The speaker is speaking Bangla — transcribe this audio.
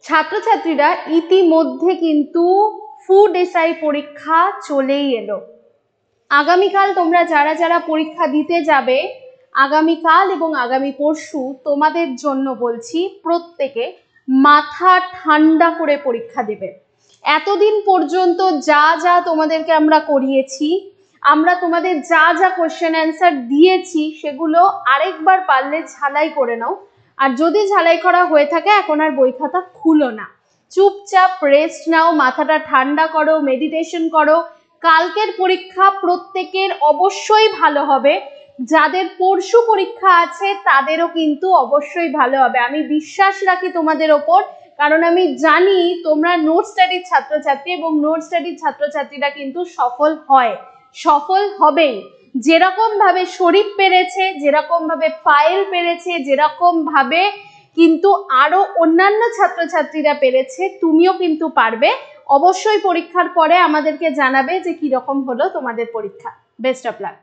ছাত্রছাত্রীরা ইতিমধ্যে কিন্তু ফুড এসআই পরীক্ষা চলেই এলো। আগামীকাল তোমরা যারা যারা পরীক্ষা দিতে যাবে, আগামীকাল এবং আগামী পরশু তোমাদের জন্য বলছি প্রত্যেকে মাথা ঠান্ডা করে পরীক্ষা দেবে। এতদিন পর্যন্ত যা যা তোমাদেরকে আমরা করিয়েছি, আমরা তোমাদের যা যা কোশ্চেন অ্যান্সার দিয়েছি সেগুলো আরেকবার পারলে ঝালাই করে নাও। আর যদি ঝালাই করা হয়ে থাকে এখন আর বই খাতা খুলো না, চুপচাপ রেস্ট নাও, মাথাটা ঠান্ডা করো, মেডিটেশন করো। কালকের পরীক্ষা প্রত্যেকের অবশ্যই ভালো হবে, যাদের পরশু পরীক্ষা আছে তাদেরও কিন্তু অবশ্যই ভালো হবে। আমি বিশ্বাস রাখি তোমাদের ওপর, কারণ আমি জানি তোমরা নোট স্টাডির ছাত্রছাত্রী এবং নোট স্টাডির ছাত্রছাত্রীরা কিন্তু সফল হয়, সফল হবেই। যেরকম ভাবে শরীফ পেরেছে, যেরকম ভাবে পায়েল পেরেছে, যেরকম ভাবে কিন্তু আরো অন্যান্য ছাত্রছাত্রীরা পেরেছে, তুমিও কিন্তু পারবে। অবশ্যই পরীক্ষার পরে আমাদেরকে জানাবে যে কিরকম হলো তোমাদের পরীক্ষা। Best of luck.